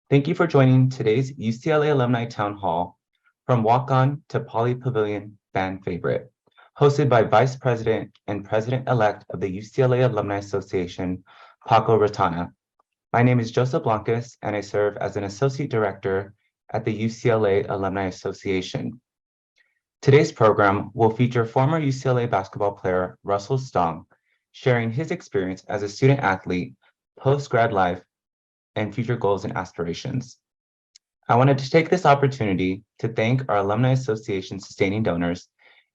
Thank you for joining today's UCLA Alumni Town Hall, From Walk-On to Pauley Pavilion Fan Favorite, hosted by Vice President and President-elect of the UCLA Alumni Association, Paco Retana. My name is Joseph Blancas, and I serve as an Associate Director at the UCLA Alumni Association. Today's program will feature former UCLA basketball player Russell Stong, sharing his experience as a student athlete, post-grad life, and future goals and aspirations. I wanted to take this opportunity to thank our Alumni Association sustaining donors.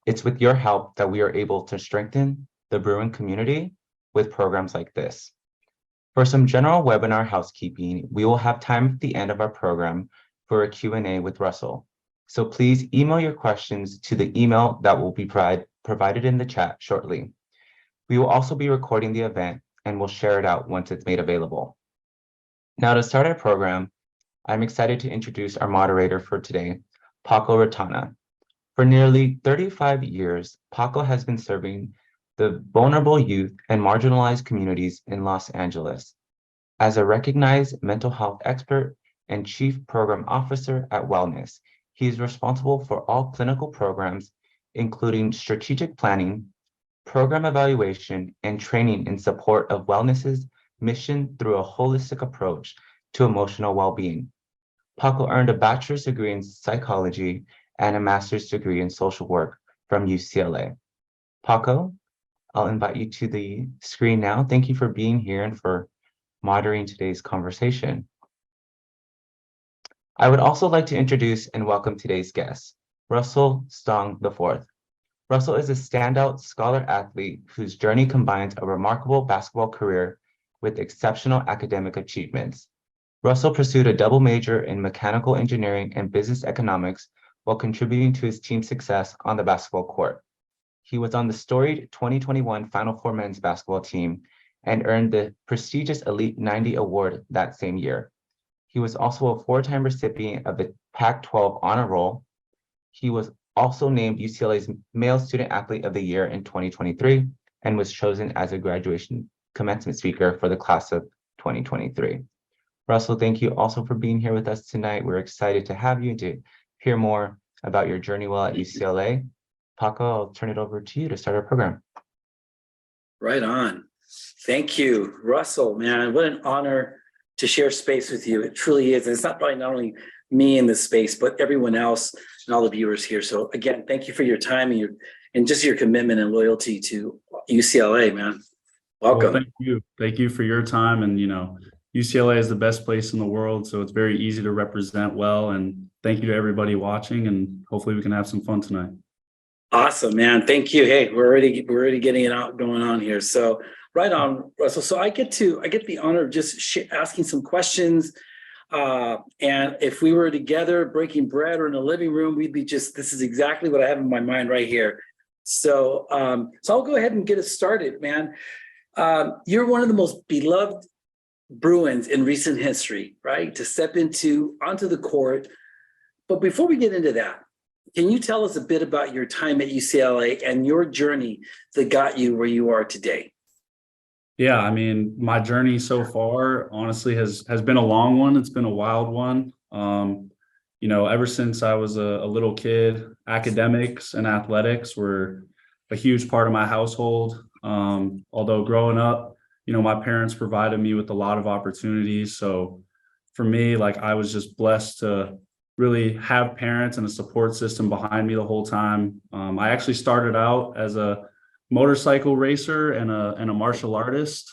It's with your help that we are able to strengthen the Bruin community with programs like this. For some general webinar housekeeping, we will have time at the end of our program for a Q&A with Russell. So please email your questions to the email that will be provided in the chat shortly. We will also be recording the event and will share it out once it's made available. Now, to start our program, I'm excited to introduce our moderator for today, Paco Retana. For nearly 35 years, Paco has been serving the vulnerable youth and marginalized communities in Los Angeles. As a recognized mental health expert and chief program officer at Wellness, he is responsible for all clinical programs, including strategic planning, program evaluation, and training in support of Wellness's mission through a holistic approach to emotional well-being. Paco earned a bachelor's degree in psychology and a master's degree in social work from UCLA. Paco, I'll invite you to the screen now. Thank you for being here and for moderating today's conversation. I would also like to introduce and welcome today's guest, Russell Stong IV. Russell is a standout scholar athlete whose journey combines a remarkable basketball career with exceptional academic achievements. Russell pursued a double major in mechanical engineering and business economics while contributing to his team's success on the basketball court. He was on the storied 2021 Final Four men's basketball team and earned the prestigious Elite 90 award that same year. He was also a four-time recipient of the Pac-12 Honor Roll. He was also named UCLA's Male Student Athlete of the Year in 2023 and was chosen as a graduation commencement speaker for the class of 2023. Russell, thank you also for being here with us tonight. We're excited to have you to hear more about your journey while at UCLA. Paco, I'll turn it over to you to start our program. Right on. Thank you, Russell, man. What an honor to share space with you. It truly is. And it's not only me in this space, but everyone else and all the viewers here. So again, thank you for your time and just your commitment and loyalty to UCLA, man. Welcome. Well, thank you. Thank you for your time. And, UCLA is the best place in the world, so it's very easy to represent well. And thank you to everybody watching, and hopefully we can have some fun tonight. Awesome, man. Thank you. Hey, we're already getting it out going on here. So right on, Russell. So I get the honor of just asking some questions. And if we were together breaking bread or in the living room, we'd be this is exactly what I have in my mind right here. So I'll go ahead and get it started, man. You're one of the most beloved Bruins in recent history, right? To step onto the court. But before we get into that, can you tell us a bit about your time at UCLA and your journey that got you where you are today? Yeah, I mean, my journey so far, honestly, has been a long one. It's been a wild one. Ever since I was a little kid, academics and athletics were a huge part of my household. Although growing up, my parents provided me with a lot of opportunities. So for me, I was just blessed to really have parents and a support system behind me the whole time. I actually started out as a motorcycle racer and a martial artist,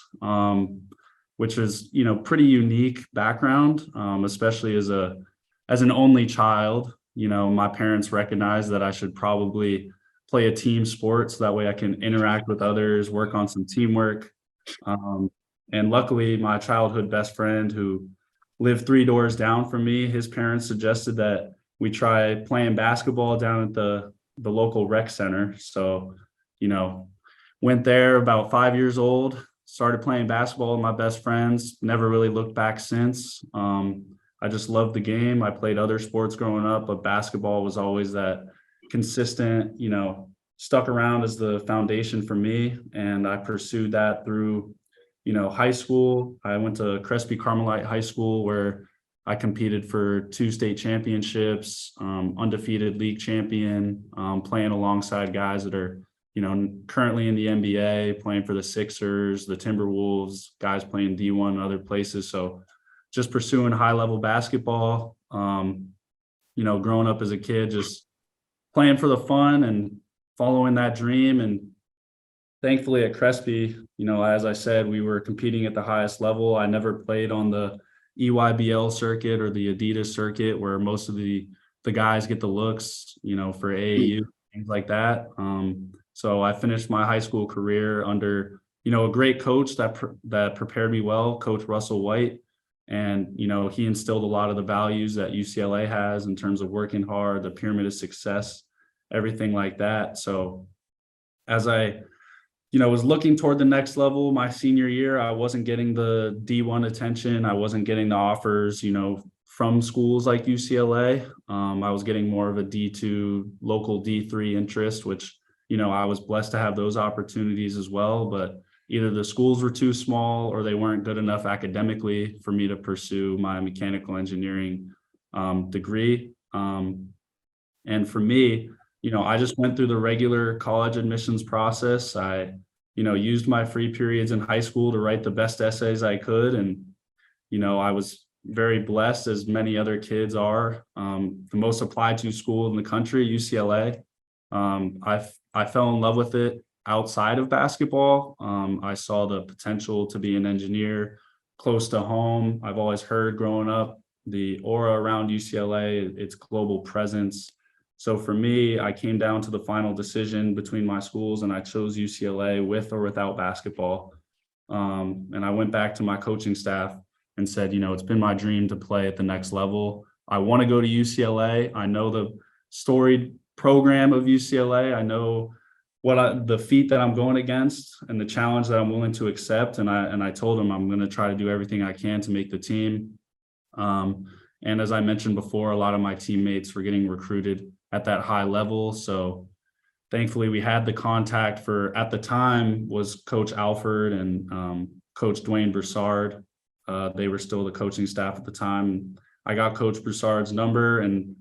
which is, pretty unique background, especially as an only child. My parents recognized that I should probably play a team sport so that way I can interact with others, work on some teamwork. And luckily, my childhood best friend who lived 3 doors down from me, his parents suggested that we try playing basketball down at the local rec center. So, went there about 5 years old, started playing basketball with my best friends, never really looked back since. I just loved the game. I played other sports growing up, but basketball was always that consistent, stuck around as the foundation for me. And I pursued that through, high school. I went to Crespi Carmelite High School, where I competed for 2 state championships, undefeated league champion, playing alongside guys that are, currently in the NBA, playing for the Sixers, the Timberwolves, guys playing D1 and other places. So just pursuing high level basketball, growing up as a kid, just playing for the fun and following that dream. And thankfully at Crespi, as I said, we were competing at the highest level. I never played on the EYBL circuit or the Adidas circuit where most of the guys get the looks, for AAU, things like that. So I finished my high school career under, a great coach that prepared me well, Coach Russell White. And, he instilled a lot of the values that UCLA has in terms of working hard, the pyramid of success, everything like that. So as I was looking toward the next level my senior year, I wasn't getting the D1 attention. I wasn't getting the offers, from schools like UCLA. I was getting more of a D2, local D3 interest, which, I was blessed to have those opportunities as well. But either the schools were too small or they weren't good enough academically for me to pursue my mechanical engineering degree. And for me, I just went through the regular college admissions process. I, used my free periods in high school to write the best essays I could. And, I was very blessed, as many other kids are. The most applied to school in the country, UCLA. I fell in love with it outside of basketball. I saw the potential to be an engineer close to home. I've always heard growing up the aura around UCLA, its global presence. So for me, I came down to the final decision between my schools and I chose UCLA with or without basketball. And I went back to my coaching staff and said, it's been my dream to play at the next level. I want to go to UCLA. I know the storied program of UCLA. I know the feat that I'm going against and the challenge that I'm willing to accept. And I told him I'm going to try to do everything I can to make the team. And as I mentioned before, a lot of my teammates were getting recruited at that high level. So thankfully we had the contact for, at the time, was Coach Alford and Coach Dwayne Broussard. They were still the coaching staff at the time. I got Coach Broussard's number and,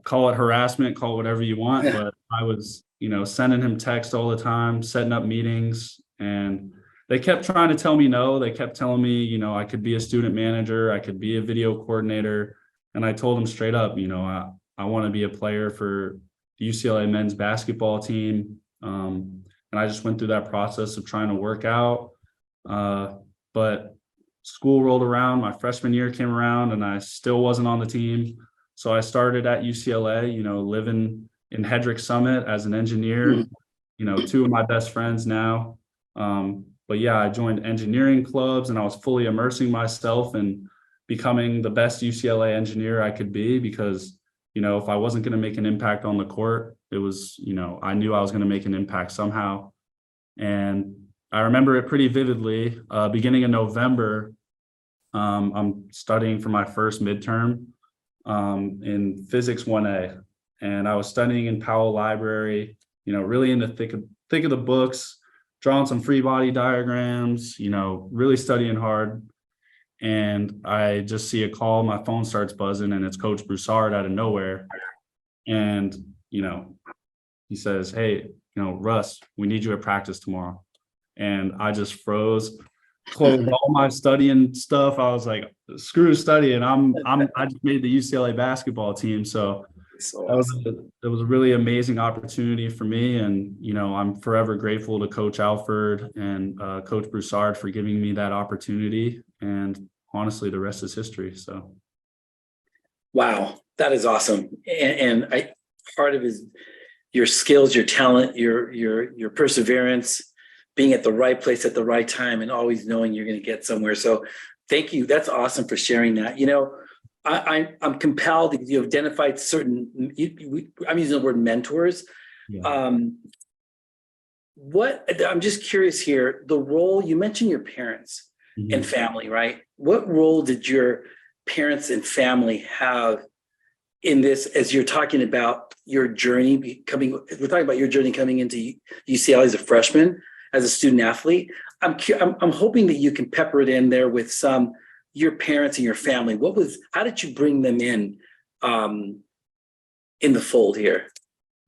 call it harassment, call it whatever you want, but I was, sending him texts all the time, setting up meetings, and they kept trying to tell me no. They kept telling me, I could be a student manager, I could be a video coordinator. And I told them straight up, I want to be a player for the UCLA men's basketball team. And I just went through that process of trying to work out. But school rolled around, my freshman year came around and I still wasn't on the team. So I started at UCLA, living in Hedrick Summit as an engineer, 2 of my best friends now. But yeah, I joined engineering clubs and I was fully immersing myself in becoming the best UCLA engineer I could be, because, if I wasn't going to make an impact on the court, it was, I knew I was going to make an impact somehow. And I remember it pretty vividly. Beginning of November, I'm studying for my first midterm in physics 1A. And I was studying in Powell Library, really in the thick of the books, drawing some free body diagrams, really studying hard. And I just see a call, my phone starts buzzing and it's Coach Broussard out of nowhere. And, he says, "Hey, Russ, we need you at practice tomorrow." And I just froze, closed all my studying stuff. I was like, screw studying. I just made the UCLA basketball team. So it was a really amazing opportunity for me. And, I'm forever grateful to Coach Alford and Coach Broussard for giving me that opportunity. And honestly, the rest is history. So. Wow, that is awesome. And part of it is your skills, your talent, your perseverance, being at the right place at the right time and always knowing you're going to get somewhere. So thank you. That's awesome for sharing that. I'm compelled because you identified certain, I'm using the word mentors. Yeah. I'm just curious here, the role, you mentioned your parents and family, right? What role did your parents and family have in this, as you're talking about your journey coming into UCLA as a freshman, as a student athlete? I'm hoping that you can pepper it in there with some your parents and your family? How did you bring them in the fold here?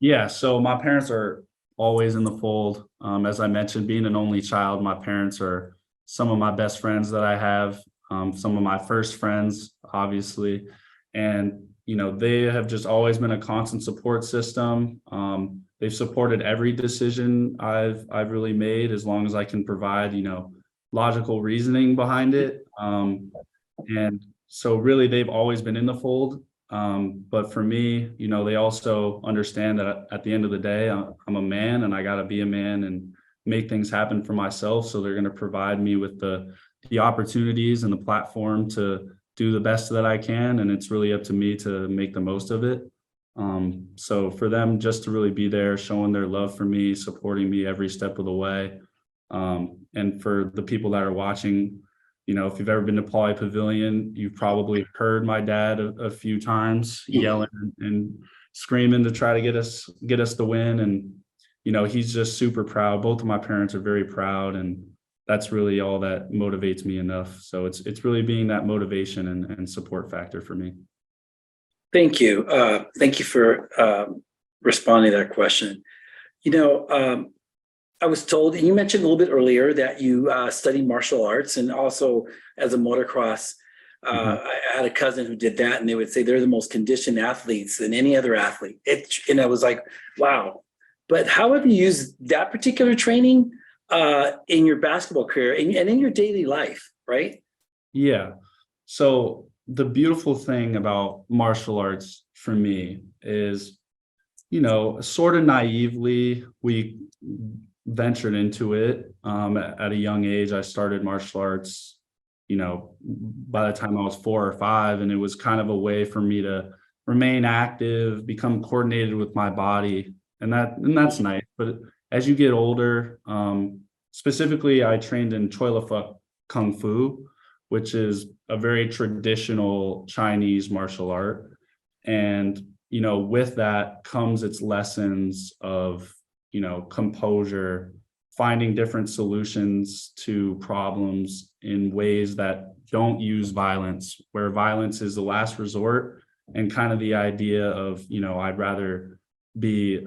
Yeah, so my parents are always in the fold. As I mentioned, being an only child, my parents are some of my best friends that I have, some of my first friends, obviously. And, they have just always been a constant support system. They've supported every decision I've really made, as long as I can provide, logical reasoning behind it. And so really they've always been in the fold. But for me, they also understand that at the end of the day, I'm a man and I got to be a man and make things happen for myself. So they're going to provide me with the opportunities and the platform to do the best that I can. And it's really up to me to make the most of it. So for them just to really be there, showing their love for me, supporting me every step of the way. And for the people that are watching, if you've ever been to Pauley Pavilion, you've probably heard my dad a few times yelling and screaming to try to get us the win. And, he's just super proud. Both of my parents are very proud, and that's really all that motivates me enough. So it's really being that motivation and support factor for me. Thank you. Thank you for responding to that question. I was told, and you mentioned a little bit earlier, that you study martial arts and also as a motocross. I had a cousin who did that, and they would say they're the most conditioned athletes than any other athlete. And I was like, wow. But how have you used that particular training in your basketball career and in your daily life, right? Yeah. So the beautiful thing about martial arts for me is, sort of naively, we ventured into it at a young age. I started martial arts, by the time I was 4 or 5, and it was kind of a way for me to remain active, become coordinated with my body, and that's nice. But as you get older, specifically, I trained in Choi Lafuk Kung Fu, which is a very traditional Chinese martial art. And, with that comes its lessons of, composure, finding different solutions to problems in ways that don't use violence, where violence is the last resort, and kind of the idea of, I'd rather be,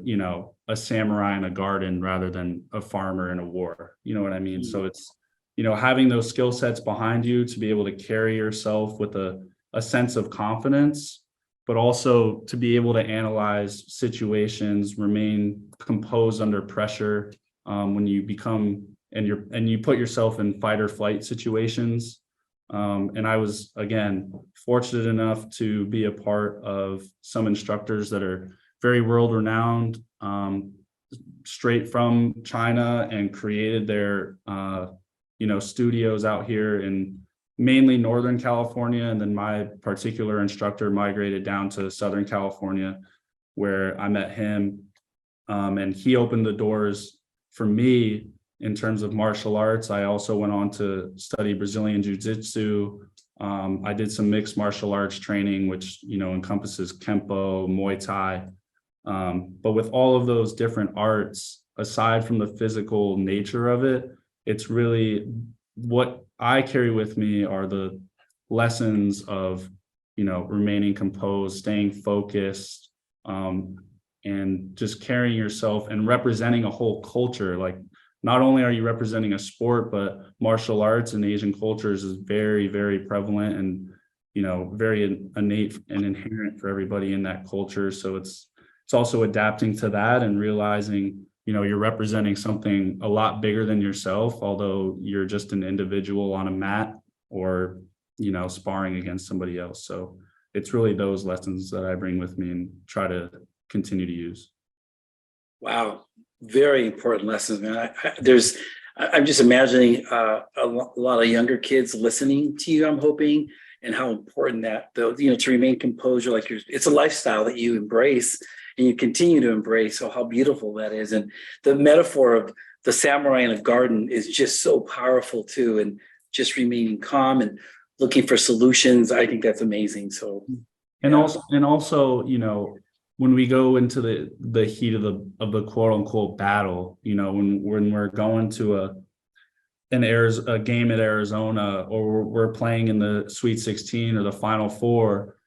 a samurai in a garden rather than a farmer in a war. You know what I mean? So it's, having those skill sets behind you to be able to carry yourself with a sense of confidence, but also to be able to analyze situations, remain composed under pressure when you become and you put yourself in fight or flight situations. And I was, again, fortunate enough to be a part of some instructors that are very world renowned, straight from China, and created their studios out here in mainly Northern California. And then my particular instructor migrated down to Southern California, where I met him. And he opened the doors for me in terms of martial arts. I also went on to study Brazilian Jiu-Jitsu. I did some mixed martial arts training, which, encompasses Kempo, Muay Thai. But with all of those different arts, aside from the physical nature of it, it's really what I carry with me are the lessons of, remaining composed, staying focused, and just carrying yourself and representing a whole culture. Like, not only are you representing a sport, but martial arts in Asian cultures is very, very prevalent and, very innate and inherent for everybody in that culture. So it's also adapting to that and realizing, you're representing something a lot bigger than yourself, although you're just an individual on a mat or, sparring against somebody else. So it's really those lessons that I bring with me and try to continue to use. Wow. Very important lessons, man. I'm just imagining a lot of younger kids listening to you, I'm hoping, and how important that, to remain composure, like it's a lifestyle that you embrace and you continue to embrace. So how beautiful that is. And the metaphor of the samurai in a garden is just so powerful too. And just remaining calm and looking for solutions. I think that's amazing. So, and also, when we go into the heat of the quote unquote battle, when we're going to a game at Arizona, or we're playing in the Sweet 16 or the Final Four,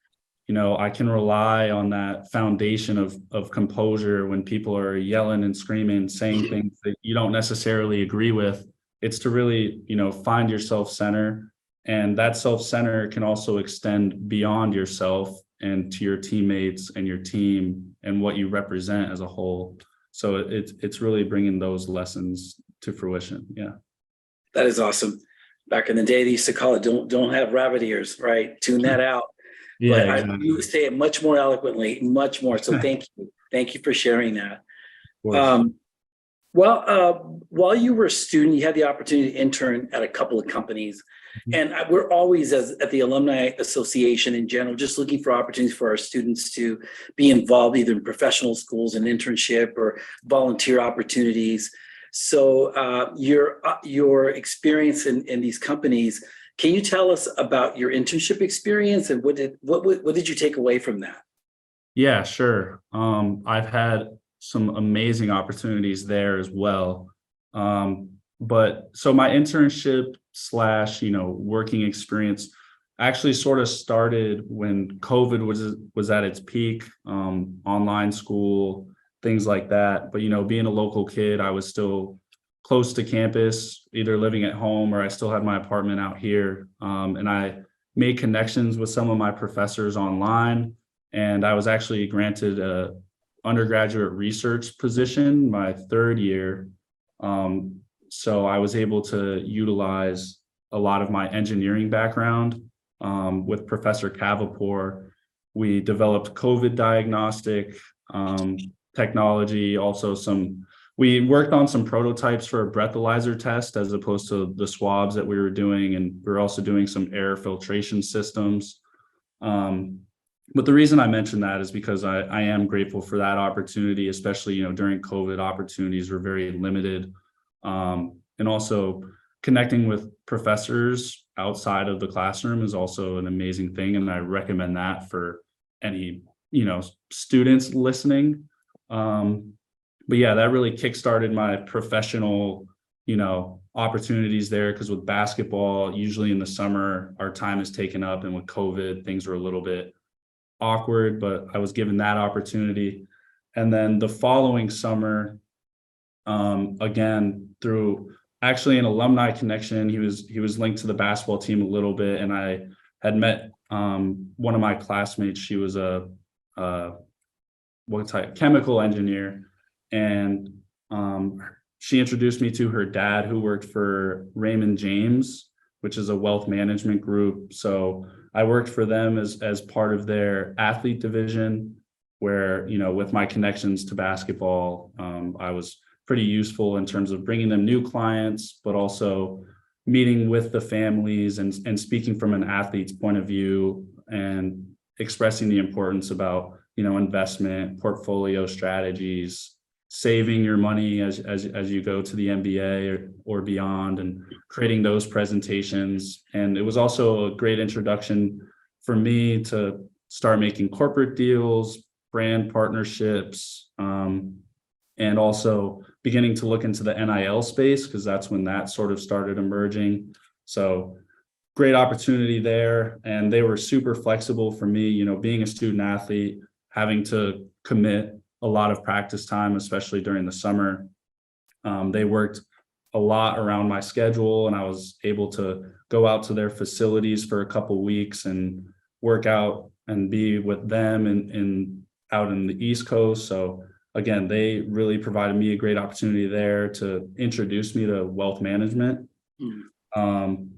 I can rely on that foundation of composure when people are yelling and screaming, saying things that you don't necessarily agree with. It's to really, find your self-center, and that self-center can also extend beyond yourself and to your teammates and your team and what you represent as a whole. So it's really bringing those lessons to fruition. Yeah. That is awesome. Back in the day, they used to call it don't have rabbit ears, right? Tune that out. Yeah, But exactly. you say it much more eloquently, much more. So thank you. Thank you for sharing that. Of course. While you were a student, you had the opportunity to intern at a couple of companies. And we're always, at the Alumni Association in general, just looking for opportunities for our students to be involved either in professional schools and internship or volunteer opportunities. So your experience in these companies, can you tell us about your internship experience and what did you take away from that? Yeah, sure. I've had some amazing opportunities there as well. But so my internship / working experience actually sort of started when COVID was at its peak, online school, things like that. But, being a local kid, I was still close to campus, either living at home or I still had my apartment out here. And I made connections with some of my professors online. And I was actually granted a undergraduate research position my third year. So I was able to utilize a lot of my engineering background with Professor Cavapor. We developed COVID diagnostic technology, also we worked on some prototypes for a breathalyzer test as opposed to the swabs that we were doing. And we were also doing some air filtration systems. But the reason I mention that is because I am grateful for that opportunity, especially, during COVID, opportunities were very limited. And also connecting with professors outside of the classroom is also an amazing thing. And I recommend that for any, students listening. But yeah, that really kickstarted my professional, opportunities there. Because with basketball, usually in the summer, our time is taken up. And with COVID, things were a little bit awkward, but I was given that opportunity. And then the following summer, again, through actually an alumni connection, he was linked to the basketball team a little bit. And I had met one of my classmates. She was a chemical engineer. And she introduced me to her dad, who worked for Raymond James, which is a wealth management group. So I worked for them as part of their athlete division, where, with my connections to basketball, I was pretty useful in terms of bringing them new clients, but also meeting with the families and speaking from an athlete's point of view and expressing the importance about, investment, portfolio strategies, saving your money as you go to the MBA or beyond, and creating those presentations. And it was also a great introduction for me to start making corporate deals, brand partnerships, and also beginning to look into the NIL space, because that's when that sort of started emerging. So great opportunity there. And they were super flexible for me, being a student athlete, having to commit a lot of practice time, especially during the summer. They worked a lot around my schedule, and I was able to go out to their facilities for a couple weeks and work out and be with them and out in the East Coast. So again, they really provided me a great opportunity there to introduce me to wealth management. And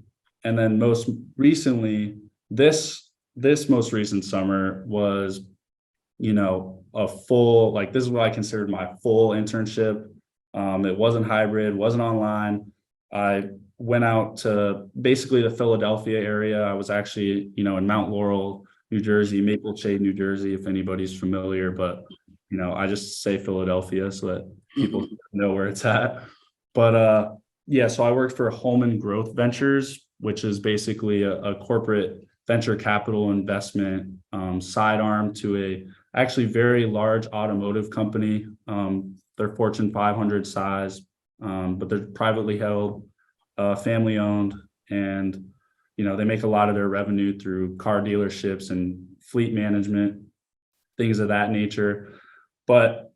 then most recently, this most recent summer was, a full, this is what I considered my full internship. It wasn't hybrid, wasn't online. I went out to basically the Philadelphia area. I was actually, in Mount Laurel, New Jersey, Maple Shade, New Jersey, if anybody's familiar, but, I just say Philadelphia so that people know where it's at. But yeah, so I worked for Holman Growth Ventures, which is basically a corporate venture capital investment sidearm to a actually very large automotive company. They're Fortune 500 size, but they're privately held. family owned, and they make a lot of their revenue through car dealerships and fleet management, things of that nature. But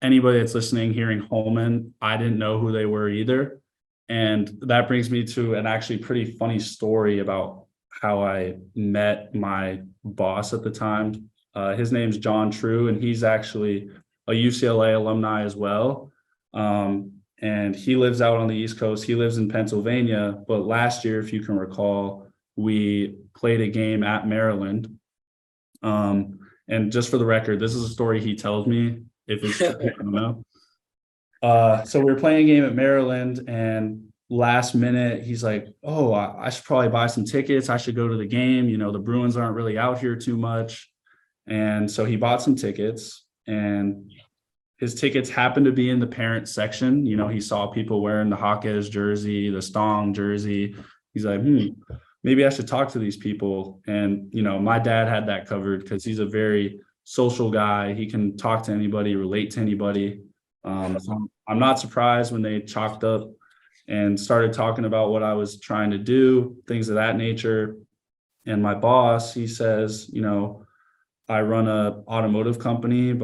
anybody that's listening, hearing Holman, I didn't know who they were either. And that brings me to an actually pretty funny story about how I met my boss at the time. His name's John True, and he's actually a UCLA alumni as well. And he lives out on the East Coast. He lives in Pennsylvania. But last year, if you can recall, we played a game at Maryland. And just for the record, this is a story he tells me. If it's true, I don't know. So we were playing a game at Maryland, and last minute he's like, "Oh, I should probably buy some tickets. I should go to the game. The Bruins aren't really out here too much." And so he bought some tickets, and his tickets happened to be in the parent section. He saw people wearing the Hawkes jersey, the Stong jersey. He's like, maybe I should talk to these people. And, my dad had that covered because he's a very social guy. He can talk to anybody, relate to anybody. So I'm not surprised when they chalked up and started talking about what I was trying to do, things of that nature. And my boss, he says, I run a automotive company,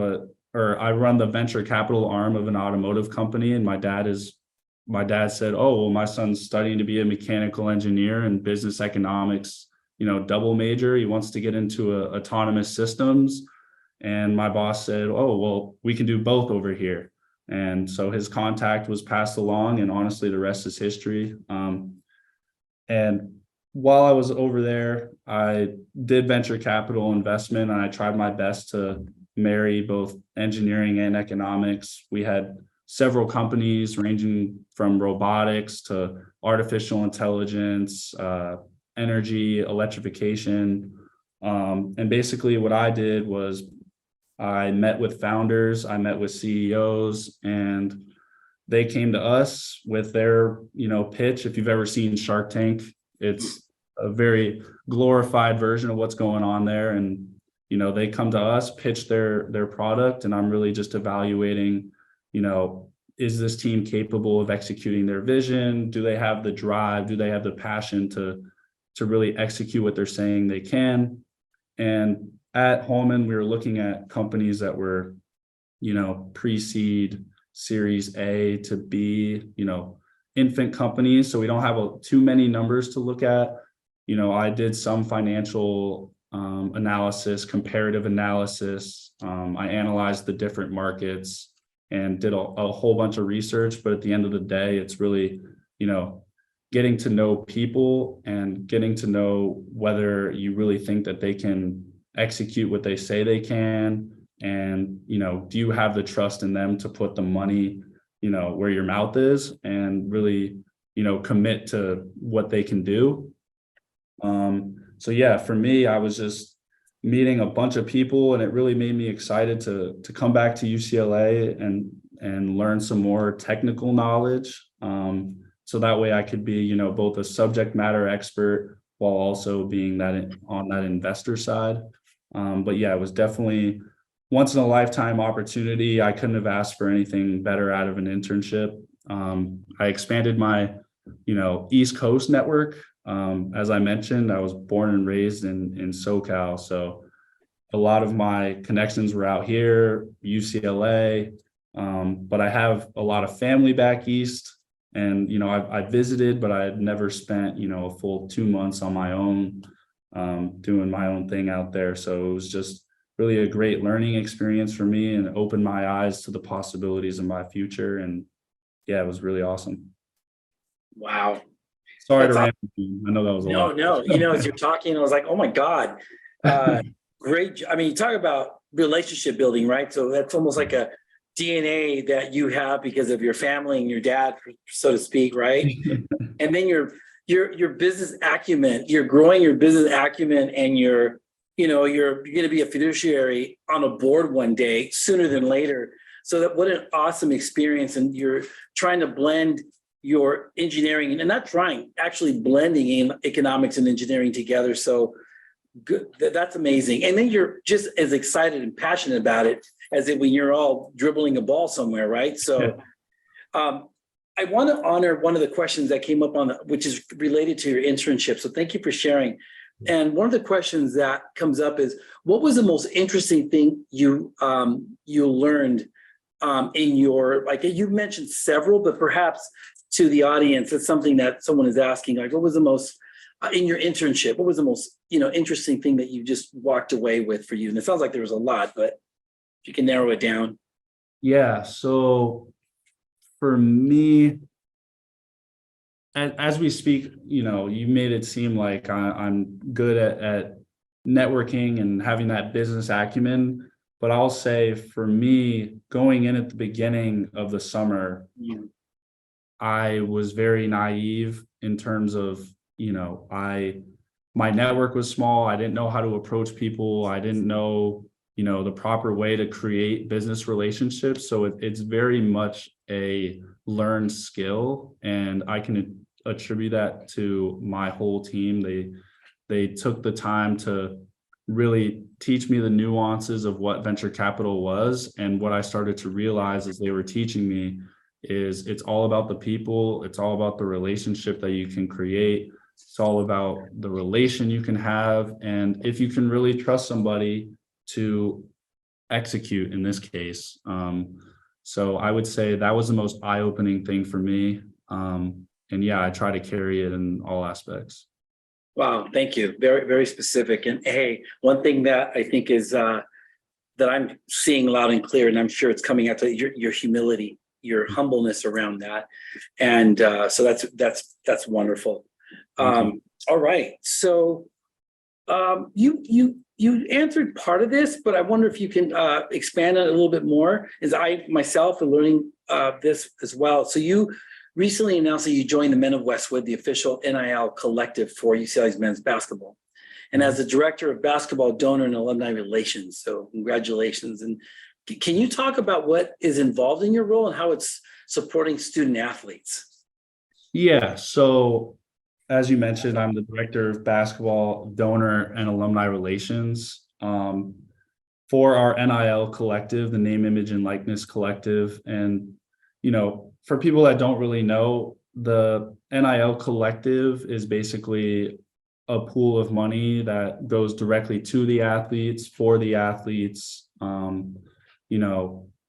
or I run the venture capital arm of an automotive company. And my dad said, "Oh, well, my son's studying to be a mechanical engineer and business economics, double major. He wants to get into autonomous systems." And my boss said, "Oh, well, we can do both over here." And so his contact was passed along, and honestly, the rest is history. And while I was over there, I did venture capital investment, and I tried my best to marry both engineering and economics. We had several companies ranging from robotics to artificial intelligence, energy, electrification. And basically what I did was I met with founders, I met with CEOs, and they came to us with their, pitch. If you've ever seen Shark Tank, it's a very glorified version of what's going on there. And, they come to us, pitch their product, and I'm really just evaluating, is this team capable of executing their vision? Do they have the drive? Do they have the passion to really execute what they're saying they can? And at Holman, we were looking at companies that were, pre-seed, Series A to B, infant companies. So we don't have too many numbers to look at. I did some financial analysis, comparative analysis. I analyzed the different markets and did a whole bunch of research. But at the end of the day, it's really, getting to know people and getting to know whether you really think that they can execute what they say they can. And, do you have the trust in them to put the money, where your mouth is, and really, commit to what they can do. So yeah, for me, I was just meeting a bunch of people, and it really made me excited to come back to UCLA and learn some more technical knowledge. So that way I could be, both a subject matter expert while also being on that investor side. But yeah, it was definitely once in a lifetime opportunity. I couldn't have asked for anything better out of an internship. I expanded my, East Coast network. As I mentioned, I was born and raised in SoCal. So a lot of my connections were out here, UCLA, but I have a lot of family back East. And, I visited, but I had never spent, a full 2 months on my own, doing my own thing out there. So it was just really a great learning experience for me, and opened my eyes to the possibilities of my future. And yeah, it was really awesome. Wow. Sorry to rant. I know that was a lot. No. As you're talking, I was like, oh my God. Great. I mean, you talk about relationship building, right? So that's almost like a DNA that you have because of your family and your dad, so to speak, right? And then your business acumen, you're growing your business acumen, and you're going to be a fiduciary on a board one day, sooner than later. So that what an awesome experience. And you're trying to blend your engineering, and not trying, actually blending in economics and engineering together. So good, that's amazing. And then you're just as excited and passionate about it as when you're all dribbling a ball somewhere, right? So I want to honor one of the questions that came up which is related to your internship. So thank you for sharing. And one of the questions that comes up is, what was the most interesting thing you learned in your, like you mentioned several, but perhaps to the audience, it's something that someone is asking, like, what was the most in your internship? What was the most, interesting thing that you just walked away with for you? And it sounds like there was a lot, but if you can narrow it down. Yeah. So for me, as we speak, you made it seem like I'm good at networking and having that business acumen. But I'll say for me, going in at the beginning of the summer, I was very naive in terms of, my network was small. I didn't know how to approach people. I didn't know, the proper way to create business relationships. So it's very much a learned skill, and I can attribute that to my whole team. They took the time to really teach me the nuances of what venture capital was. And what I started to realize as they were teaching me is it's all about the people. It's all about the relationship that you can create. It's all about the relation you can have. And if you can really trust somebody to execute in this case. So I would say that was the most eye-opening thing for me. And yeah, I try to carry it in all aspects. Wow, thank you. Very, very specific. And hey, one thing that I think is that I'm seeing loud and clear, and I'm sure it's coming out to your humility, your humbleness around that. And so that's wonderful. All right. So you answered part of this, but I wonder if you can expand on it a little bit more, as I myself am learning this as well. So you recently announced that you joined the Men of Westwood, the official NIL collective for UCLA's men's basketball, and as the director of basketball donor and alumni relations. So congratulations. And can you talk about what is involved in your role and how it's supporting student athletes? Yeah. So as you mentioned, I'm the director of basketball donor and alumni relations for our NIL collective, the Name, Image, and Likeness Collective. And, for people that don't really know, the NIL collective is basically a pool of money that goes directly to the athletes, for the athletes.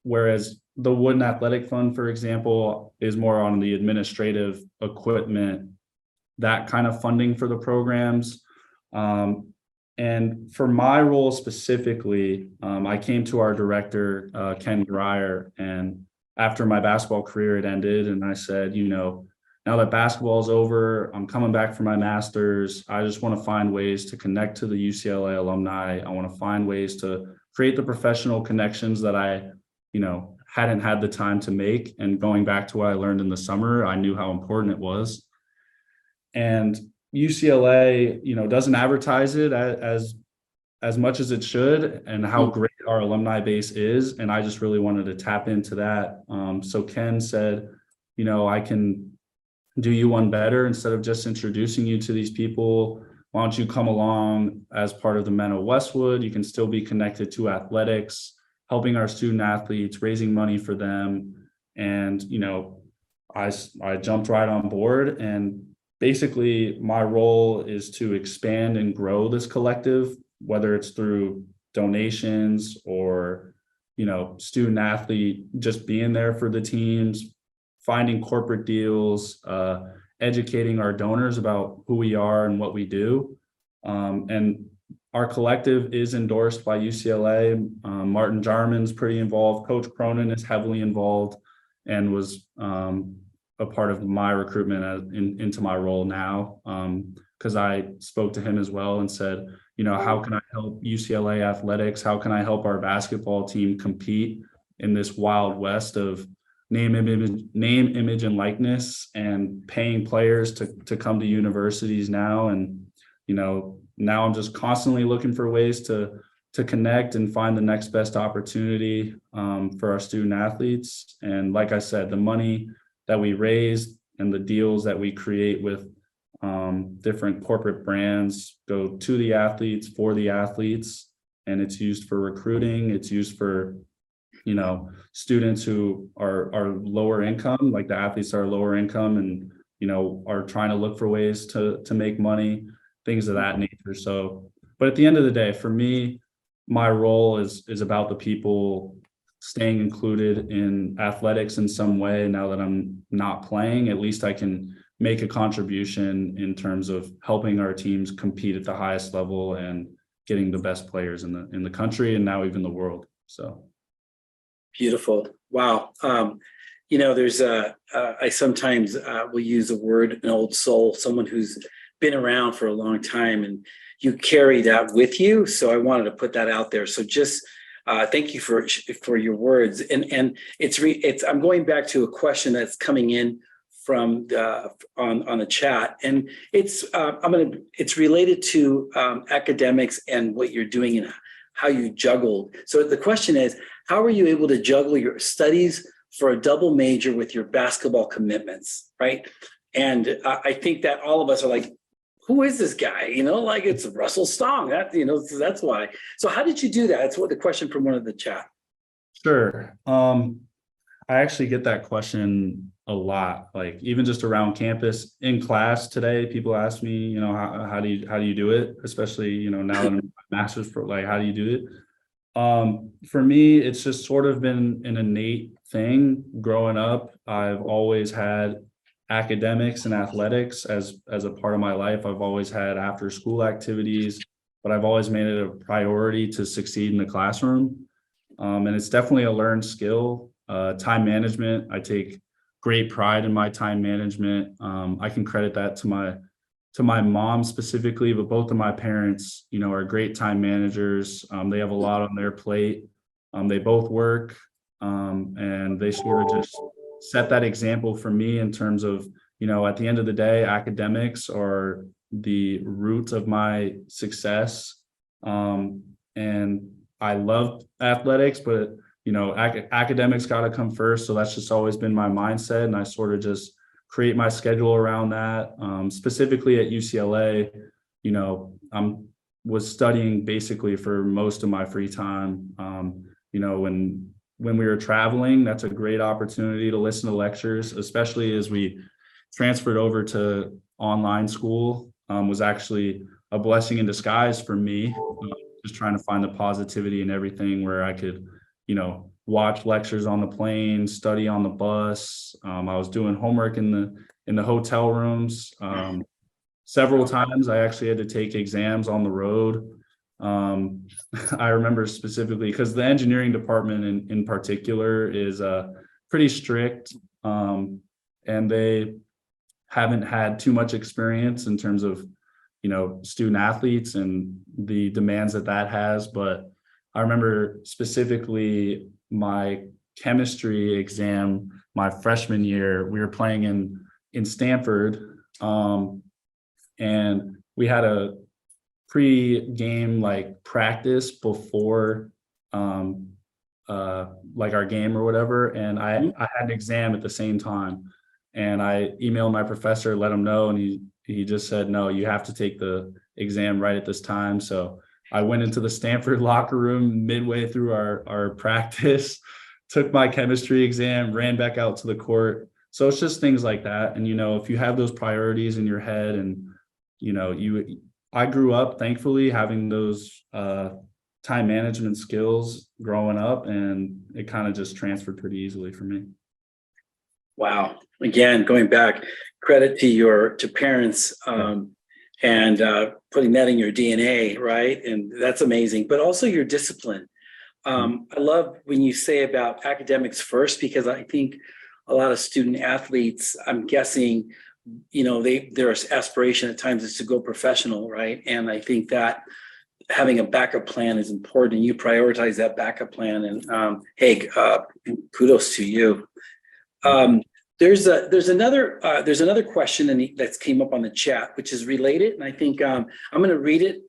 Whereas the Wooden Athletic Fund, for example, is more on the administrative equipment, that kind of funding for the programs. And for my role specifically, I came to our director, Ken Grier, and after my basketball career had ended, and I said, now that basketball is over, I'm coming back for my master's. I just want to find ways to connect to the UCLA alumni. I want to find ways to create the professional connections that I, hadn't had the time to make. And going back to what I learned in the summer, I knew how important it was. And UCLA, doesn't advertise it as much as it should, and how great our alumni base is. And I just really wanted to tap into that. So Ken said, I can do you one better. Instead of just introducing you to these people, why don't you come along as part of the Men of Westwood? You can still be connected to athletics, helping our student athletes, raising money for them. And, I jumped right on board, and basically my role is to expand and grow this collective, whether it's through donations or, student athlete, just being there for the teams, finding corporate deals, educating our donors about who we are and what we do. And our collective is endorsed by UCLA. Martin Jarman's pretty involved. Coach Cronin is heavily involved and was a part of my recruitment into my role now, because I spoke to him as well and said, how can I help UCLA athletics? How can I help our basketball team compete in this wild west of name, image, and likeness, and paying players to come to universities now? And, now I'm just constantly looking for ways to connect and find the next best opportunity for our student athletes. And like I said, the money that we raise and the deals that we create with different corporate brands go to the athletes, for the athletes, and it's used for recruiting. It's used for students who are lower income, like the athletes are lower income and, are trying to look for ways to make money, things of that nature. So, but at the end of the day, for me, my role is about the people staying included in athletics in some way. Now that I'm not playing, at least I can make a contribution in terms of helping our teams compete at the highest level and getting the best players in the country and now even the world. So beautiful. Wow. There's I sometimes will use a word, an old soul, someone who's been around for a long time, and you carry that with you. So I wanted to put that out there. So just thank you for your words. And I'm going back to a question that's coming in from on the chat, and it's related to academics and what you're doing and how you juggled. So the question is, how are you able to juggle your studies for a double major with your basketball commitments, right? And I think that all of us are like, who is this guy? Like it's Russell Stong. So that's why. So how did you do that? That's what the question from one of the chat. Sure. I actually get that question a lot, like even just around campus in class today, people ask me, how do you do it? Especially, now that I'm a master's pro, like, how do you do it? For me, it's just sort of been an innate thing growing up. I've always had academics and athletics as a part of my life. I've always had after school activities, but I've always made it a priority to succeed in the classroom. And it's definitely a learned skill. Time management, I take great pride in my time management. I can credit that to my mom specifically, but both of my parents, are great time managers. They have a lot on their plate. They both work, and they sort of just set that example for me in terms of, at the end of the day, academics are the root of my success. And I love athletics, but academics got to come first. So that's just always been my mindset. And I sort of just create my schedule around that. Specifically at UCLA, was studying basically for most of my free time. When we were traveling, that's a great opportunity to listen to lectures, especially as we transferred over to online school, was actually a blessing in disguise for me. Just trying to find the positivity in everything where I could, watch lectures on the plane, study on the bus. I was doing homework in the hotel rooms. Several times I actually had to take exams on the road. I remember specifically because the engineering department in particular is pretty strict, and they haven't had too much experience in terms of, student athletes and the demands that has. But I remember specifically my chemistry exam, my freshman year, we were playing in Stanford, and we had a pre-game practice before our game or whatever, and I had an exam at the same time, and I emailed my professor, let him know, and he just said, no, you have to take the exam right at this time. So I went into the Stanford locker room midway through our practice, took my chemistry exam, ran back out to the court. So it's just things like that. And if you have those priorities in your head, and I grew up thankfully having those time management skills growing up, and it kind of just transferred pretty easily for me. Wow. Again, going back, credit to parents, and putting that in your DNA, right? And that's amazing, but also your discipline. I love when you say about academics first, because I think a lot of student athletes, I'm guessing, their aspiration at times is to go professional, right? And I think that having a backup plan is important, and you prioritize that backup plan. And hey, kudos to you. There's another question that's came up on the chat, which is related, and I think I'm going to read it.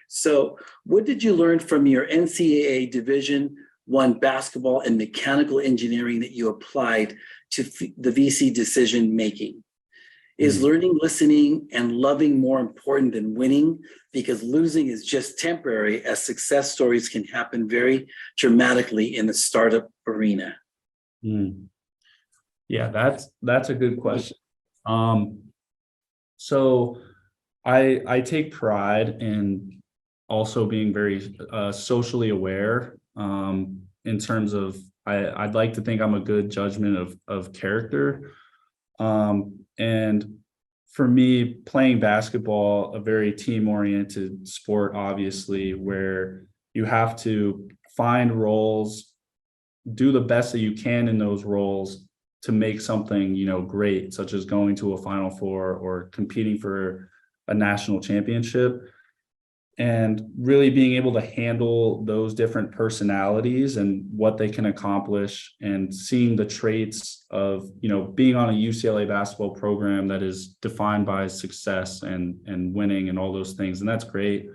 So what did you learn from your NCAA Division I basketball and mechanical engineering that you applied to the VC decision making? Is learning, listening, and loving more important than winning? Because losing is just temporary, as success stories can happen very dramatically in the startup arena. Yeah, that's a good question. So I take pride in also being very socially aware, in terms of I'd like to think I'm a good judgment of character. And for me, playing basketball, a very team-oriented sport, obviously, where you have to find roles, do the best that you can in those roles to make something, great, such as going to a Final Four or competing for a national championship. And really being able to handle those different personalities and what they can accomplish, and seeing the traits of, being on a UCLA basketball program that is defined by success and winning and all those things. And that's great.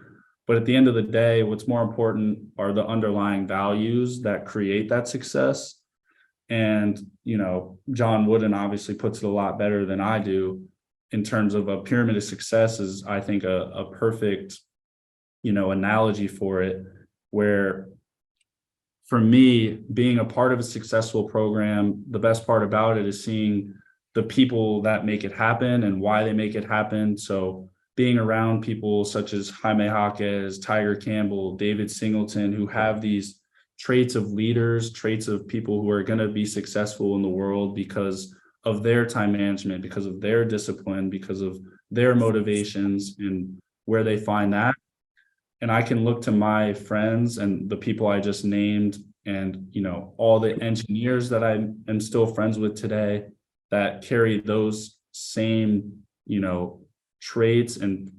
But at the end of the day, what's more important are the underlying values that create that success. And, John Wooden obviously puts it a lot better than I do in terms of a pyramid of success is, I think, a perfect analogy for it, where for me, being a part of a successful program, the best part about it is seeing the people that make it happen and why they make it happen. So being around people such as Jaime Jaquez, Tiger Campbell, David Singleton, who have these traits of leaders, traits of people who are going to be successful in the world because of their time management, because of their discipline, because of their motivations and where they find that. And I can look to my friends and the people I just named and, all the engineers that I am still friends with today that carry those same, traits and,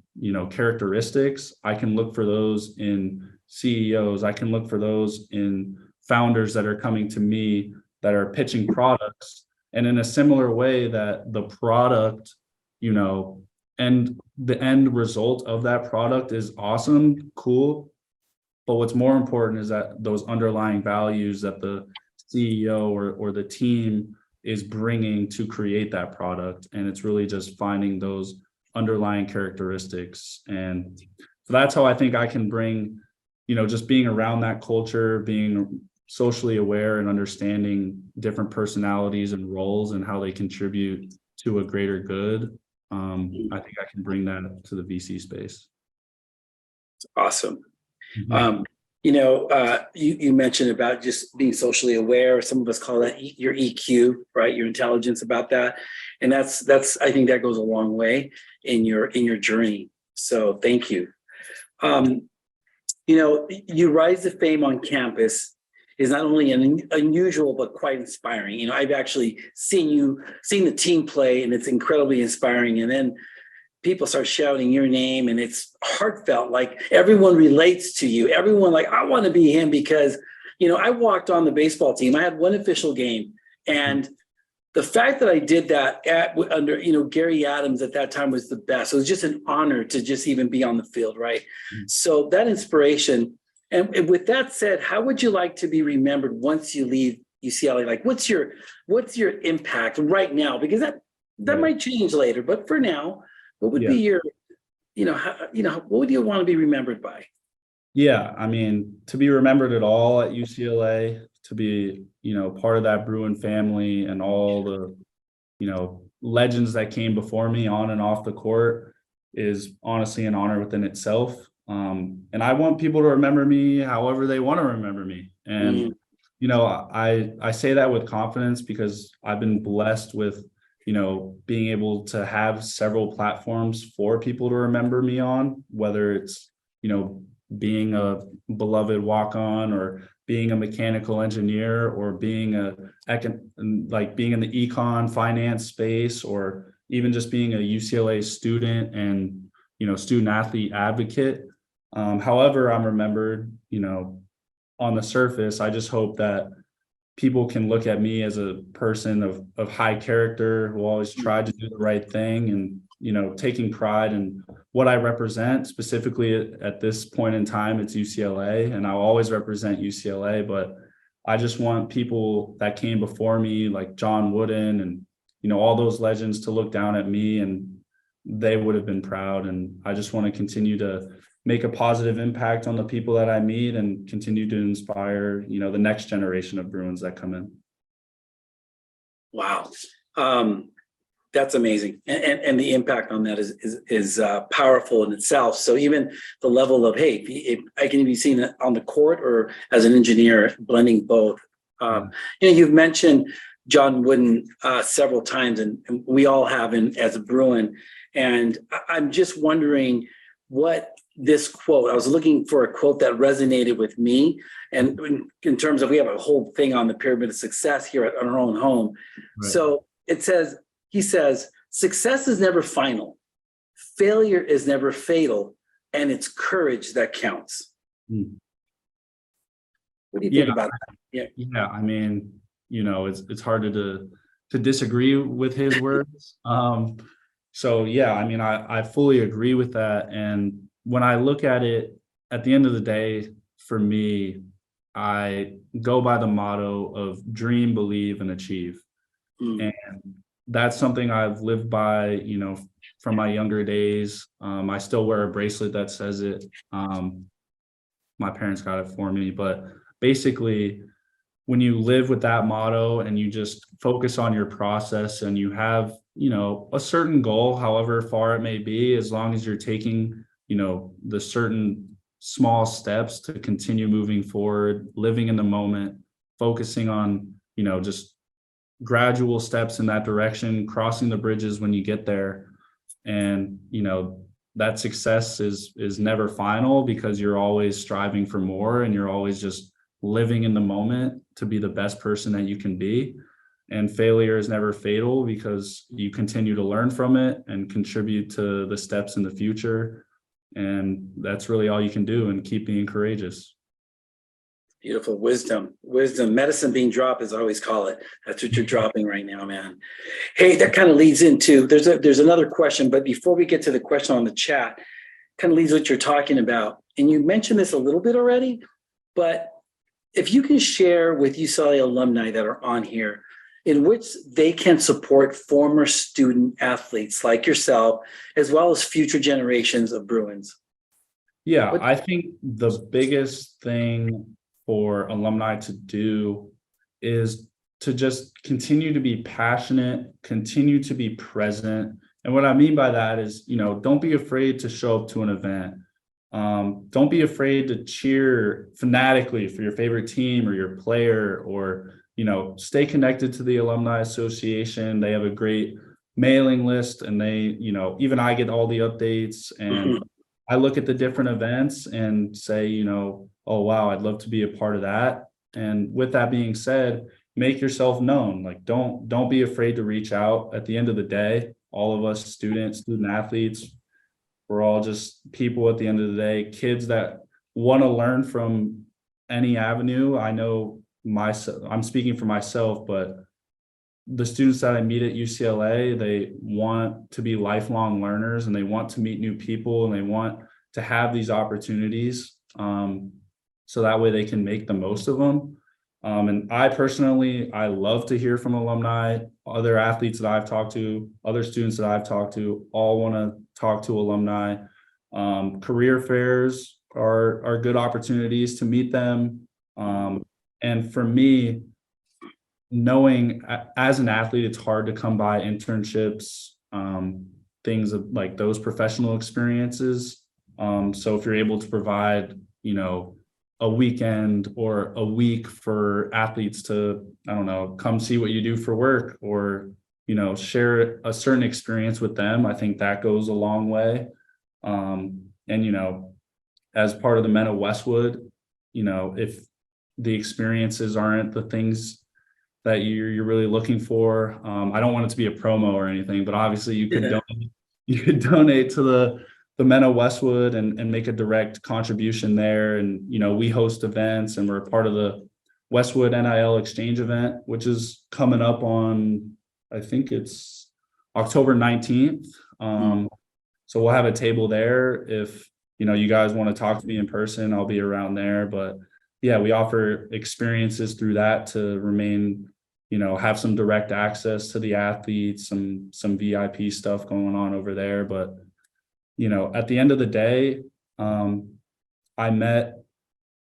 characteristics. I can look for those in CEOs. I can look for those in founders that are coming to me that are pitching products. And in a similar way that the product, and the end result of that product is awesome, cool. But what's more important is that those underlying values that the CEO or the team is bringing to create that product. And it's really just finding those underlying characteristics. And so that's how I think I can bring, just being around that culture, being socially aware and understanding different personalities and roles and how they contribute to a greater good. I think I can bring that to the VC space. Awesome. Mm-hmm. You mentioned about just being socially aware. Some of us call that your EQ, right? Your intelligence about that. And that's I think that goes a long way in your journey. So thank you. Your rise to fame on campus is not only unusual, but quite inspiring. I've actually seen the team play, and it's incredibly inspiring. And then people start shouting your name, and it's heartfelt. Like everyone relates to you. Everyone like, I want to be him because, I walked on the baseball team. I had one official game, and the fact that I did that under Gary Adams at that time was the best. It was just an honor to just even be on the field, right? Mm-hmm. So that inspiration. And with that said, how would you like to be remembered once you leave UCLA? Like, what's your impact right now? Because that might change later, but for now, what would be your, what would you want to be remembered by? Yeah, I mean, to be remembered at all at UCLA, to be, part of that Bruin family and all the, legends that came before me on and off the court is honestly an honor within itself. And I want people to remember me however they want to remember me. And, I say that with confidence because I've been blessed with, being able to have several platforms for people to remember me on, whether it's, being a beloved walk-on or being a mechanical engineer or being being in the econ finance space, or even just being a UCLA student and, student athlete advocate. However I'm remembered, on the surface, I just hope that people can look at me as a person of high character who always tried to do the right thing and, taking pride in what I represent. Specifically at this point in time, it's UCLA, and I'll always represent UCLA, but I just want people that came before me, like John Wooden and, all those legends to look down at me, and they would have been proud. And I just want to continue to make a positive impact on the people that I meet and continue to inspire, the next generation of Bruins that come in. Wow. That's amazing. And the impact on that is powerful in itself. So even the level of, hey, if I can be seen on the court or as an engineer, blending both. You've mentioned John Wooden several times, and we all have as a Bruin. And I'm just wondering what this quote, I was looking for a quote that resonated with me. And in terms of, we have a whole thing on the pyramid of success here at our own home. Right. So he says, success is never final. Failure is never fatal. And it's courage that counts. What do you think about that? Yeah. I mean, it's hard to disagree with his words. So yeah, I mean, I fully agree with that. And when I look at it, at the end of the day, for me, I go by the motto of dream, believe, and achieve. And that's something I've lived by, from my younger days. I still wear a bracelet that says it. My parents got it for me, but basically, when you live with that motto and you just focus on your process and you have, a certain goal, however far it may be, as long as you're taking, the certain small steps to continue moving forward, living in the moment, focusing on, just gradual steps in that direction, crossing the bridges when you get there. And, that success is never final, because you're always striving for more and you're always just living in the moment to be the best person that you can be. And failure is never fatal, because you continue to learn from it and contribute to the steps in the future. And that's really all you can do, and keep being courageous. Beautiful. Wisdom, medicine being dropped, as I always call it. That's what you're dropping right now, man. Hey, that kind of leads into, there's another question, but before we get to the question on the chat, kind of leads what you're talking about. And you mentioned this a little bit already, but if you can share with UCLA alumni that are on here, in which they can support former student athletes like yourself, as well as future generations of Bruins. Yeah, I think the biggest thing for alumni to do is to just continue to be passionate, continue to be present. And what I mean by that is, don't be afraid to show up to an event. Don't be afraid to cheer fanatically for your favorite team or your player, or, stay connected to the Alumni Association. They have a great mailing list, and they, even I get all the updates, and I look at the different events and say, oh, wow, I'd love to be a part of that. And with that being said, make yourself known. Like, don't be afraid to reach out. At the end of the day, all of us student athletes, we're all just people at the end of the day, kids that want to learn from any avenue. I know I'm speaking for myself, but the students that I meet at UCLA, they want to be lifelong learners, and they want to meet new people, and they want to have these opportunities. So that way they can make the most of them. And I personally, I love to hear from alumni. Other athletes that I've talked to, other students that I've talked to, all want to talk to alumni. Career fairs are good opportunities to meet them. And for me, knowing as an athlete, it's hard to come by internships, things like those professional experiences. So if you're able to provide, a weekend or a week for athletes to, come see what you do for work, or, share a certain experience with them, I think that goes a long way. And, as part of the men of Westwood, if the experiences aren't the things that you're really looking for, I don't want it to be a promo or anything, but obviously you could donate to the men of Westwood and make a direct contribution there. And, we host events, and we're a part of the Westwood NIL exchange event, which is coming up on, I think it's October 19th. So we'll have a table there. If, you guys want to talk to me in person, I'll be around there. But yeah, we offer experiences through that to remain have some direct access to the athletes, some VIP stuff going on over there. But, at the end of the day, I met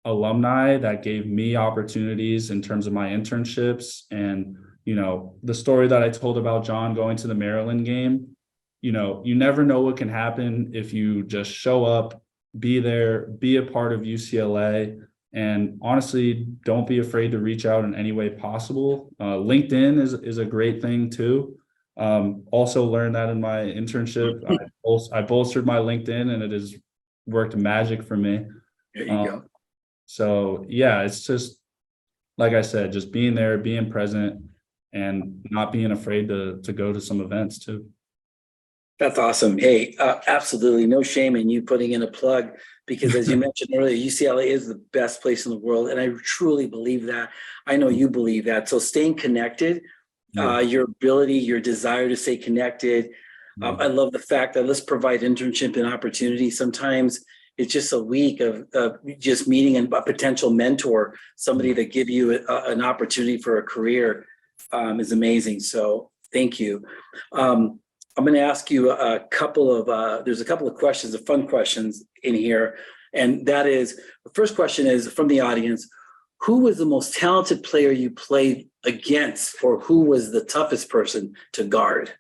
alumni that gave me opportunities in terms of my internships. And, the story that I told about John going to the Maryland game, you never know what can happen if you just show up, be there, be a part of UCLA. And honestly, don't be afraid to reach out in any way possible. LinkedIn is a great thing too. Also learned that in my internship. I bolstered my LinkedIn and it has worked magic for me. There you go. So yeah, it's just, like I said, just being there, being present, and not being afraid to go to some events too. That's awesome. Hey, absolutely no shame in you putting in a plug, because as you mentioned earlier, UCLA is the best place in the world. And I truly believe that. I know you believe that. So staying connected, your ability, your desire to stay connected. I love the fact that let's provide internship and opportunity. Sometimes it's just a week of just meeting a potential mentor, somebody that give you an opportunity for a career is amazing. So thank you. I'm going to ask you there's a couple of questions, fun questions in here. And that is, the first question is from the audience: who was the most talented player you played against, or who was the toughest person to guard?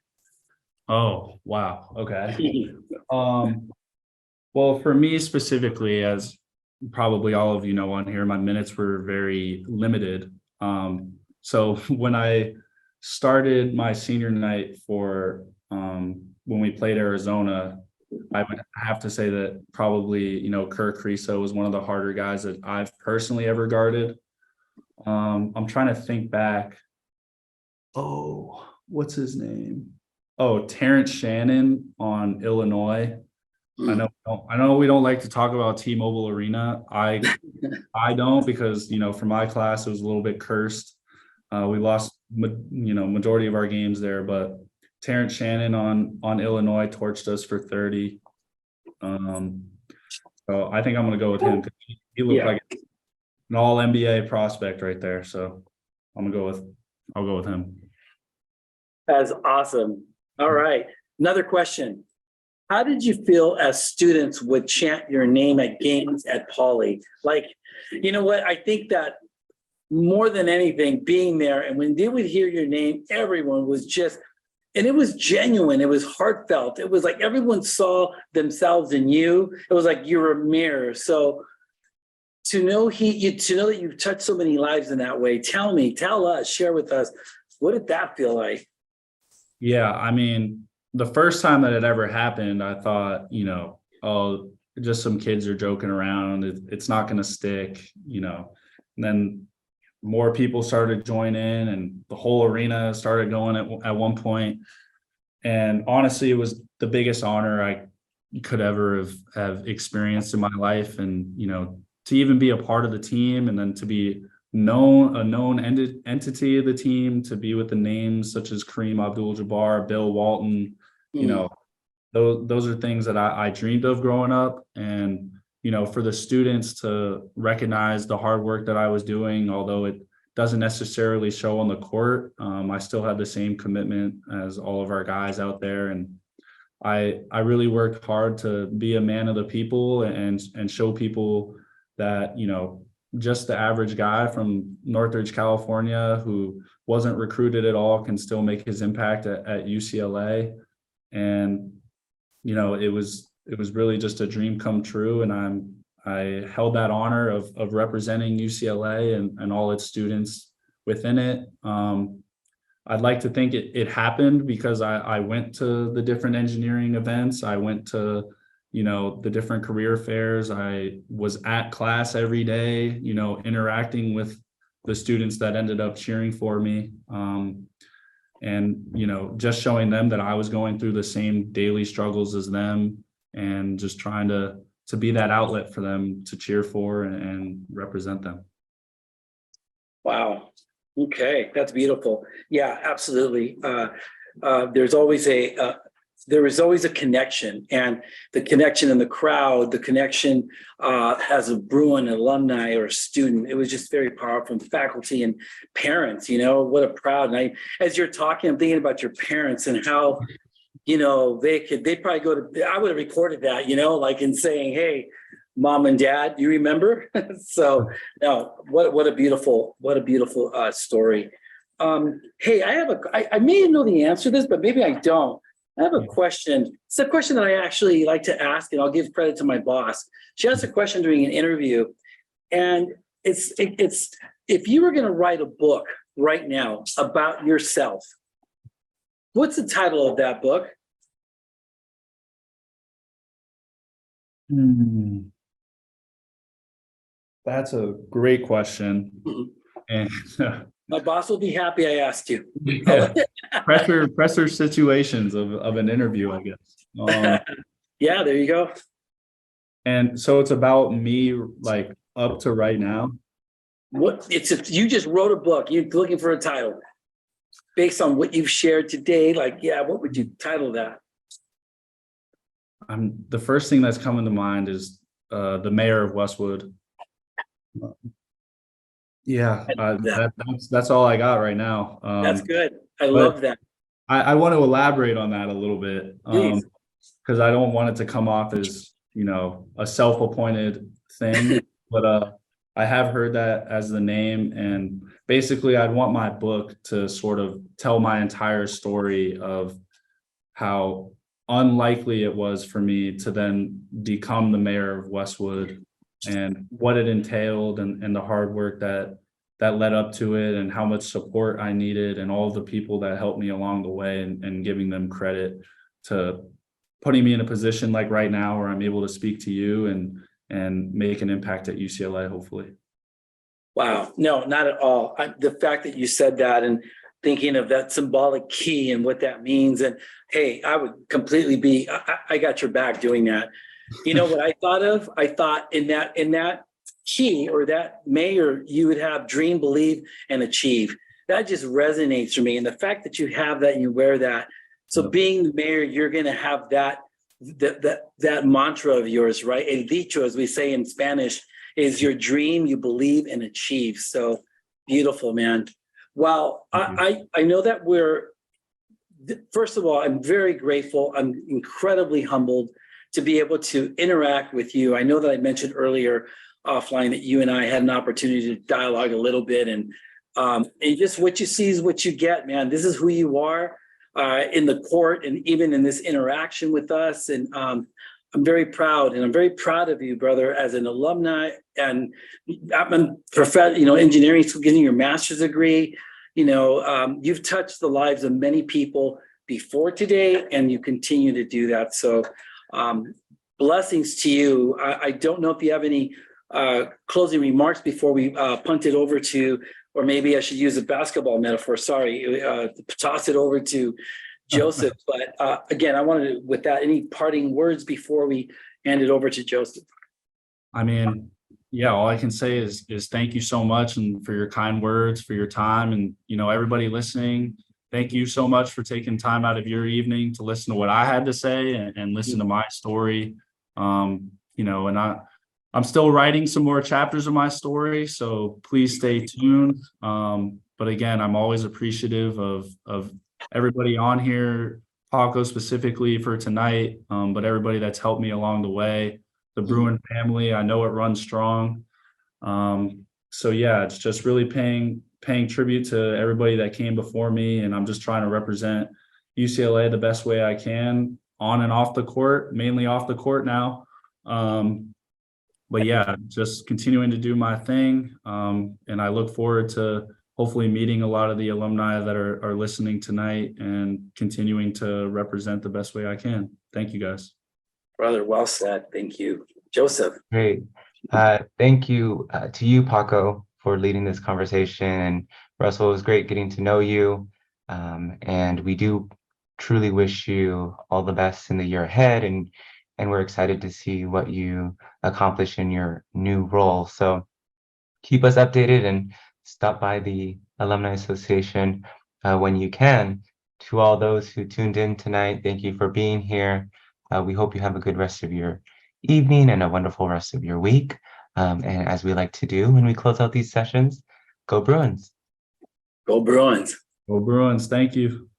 Oh, wow. Okay. Well, for me specifically, as probably all of you know on here, my minutes were very limited. So when I started my senior night for when we played Arizona, I would have to say that probably, Kirk Creaso was one of the harder guys that I've personally ever guarded. I'm trying to think back. Oh, what's his name? Oh, Terrence Shannon on Illinois. I know we don't like to talk about T-Mobile Arena. I don't, because, for my class, it was a little bit cursed. We lost, majority of our games there, but Terrence Shannon on Illinois torched us for 30. So I think I'm going to go with him, because he looked like an all NBA prospect right there. So I'll go with him. That's awesome. All right. Another question. How did you feel as students would chant your name at games at Pauley? Like, you know what? I think that more than anything, being there, and when they would hear your name, everyone was just, and it was genuine. It was heartfelt. It was like everyone saw themselves in you. It was like you're a mirror. So to know that you've touched so many lives in that way, tell us, share with us, what did that feel like? Yeah, I mean, the first time that it ever happened, I thought, oh, just some kids are joking around. It's not going to stick, And then more people started joining, and the whole arena started going at one point. And honestly, it was the biggest honor I could ever have experienced in my life. And, to even be a part of the team, and then to be a known entity of the team, to be with the names such as Kareem Abdul-Jabbar, Bill Walton, those are things that I dreamed of growing up. And, for the students to recognize the hard work that I was doing, although it doesn't necessarily show on the court, I still had the same commitment as all of our guys out there. And I really worked hard to be a man of the people and show people that, just the average guy from Northridge, California, who wasn't recruited at all, can still make his impact at UCLA. And, it was really just a dream come true. And I held that honor of representing UCLA and all its students within it. I'd like to think it happened because I went to the different engineering events. I went to, the different career fairs. I was at class every day, interacting with the students that ended up cheering for me. And, just showing them that I was going through the same daily struggles as them, and just trying to be that outlet for them to cheer for and represent them. Wow. Okay. That's beautiful. Yeah, absolutely. There's always there was always a connection, and the connection in the crowd, the connection as a Bruin alumni or a student, it was just very powerful. And faculty and parents, what a proud. And as you're talking, I'm thinking about your parents and how, they'd probably I would have recorded that, like in saying, hey, mom and dad, you remember? So no, what a beautiful story. Hey, I may know the answer to this, but maybe I don't. I have a question. It's a question that I actually like to ask, and I'll give credit to my boss. She asked a question during an interview, and it's if you were going to write a book right now about yourself, what's the title of that book? That's a great question. And my boss will be happy I asked you. Yeah. pressure situations of an interview, I guess. Yeah, there you go. And so it's about me, like up to right now. You just wrote a book. You're looking for a title based on what you've shared today. Like, yeah, what would you title that? The first thing that's coming to mind is the mayor of Westwood. Yeah, that's all I got right now. That's good. I love that. I want to elaborate on that a little bit, because I don't want it to come off as, a self-appointed thing, but I have heard that as the name, and basically I'd want my book to sort of tell my entire story of how unlikely it was for me to then become the mayor of Westwood, and what it entailed, and the hard work that led up to it, and how much support I needed, and all the people that helped me along the way, and giving them credit to putting me in a position like right now where I'm able to speak to you and make an impact at UCLA, hopefully. Wow. No, not at all. The fact that you said that and thinking of that symbolic key and what that means. And hey, I would completely I got your back doing that. You know what I thought of? I thought in that key, or that mayor, you would have dream, believe, and achieve. That just resonates for me. And the fact that you have that, and you wear that. So being the mayor, you're going to have that mantra of yours, right? El dicho, as we say in Spanish, is your dream, you believe, and achieve. So beautiful, man. Well, I know that first of all, I'm very grateful. I'm incredibly humbled to be able to interact with you. I know that I mentioned earlier offline that you and I had an opportunity to dialogue a little bit, and just what you see is what you get, man. This is who you are in the court, and even in this interaction with us. And I'm very proud, and I'm very proud of you, brother, as an alumni, and I'm engineering school, getting your master's degree. You've touched the lives of many people before today, and you continue to do that. So blessings to you. I don't know if you have any closing remarks before we punt it over to, or maybe I should use a basketball metaphor, toss it over to Joseph. But again, I wanted to, with that, any parting words before we hand it over to Joseph? I mean, yeah, all I can say is thank you so much, and for your kind words, for your time, and everybody listening, thank you so much for taking time out of your evening to listen to what I had to say, and listen to my story. And I'm still writing some more chapters of my story, so please stay tuned. But again, I'm always appreciative of everybody on here, Paco specifically for tonight, but everybody that's helped me along the way. The Bruin family, I know it runs strong. So yeah, it's just really paying tribute to everybody that came before me, and I'm just trying to represent UCLA the best way I can, on and off the court, mainly off the court now. But yeah, just continuing to do my thing. And I look forward to hopefully meeting a lot of the alumni that are listening tonight, and continuing to represent the best way I can. Thank you, guys. Brother, well said. Thank you. Joseph. Great. Thank you to you, Paco, for leading this conversation. And Russell, it was great getting to know you. And we do truly wish you all the best in the year ahead. And we're excited to see what you accomplish in your new role. So keep us updated, and stop by the Alumni Association when you can to all those who tuned in tonight, thank you for being here. We hope you have a good rest of your evening and a wonderful rest of your week. And as we like to do when we close out these sessions, go Bruins. Go Bruins. Go Bruins. Thank you.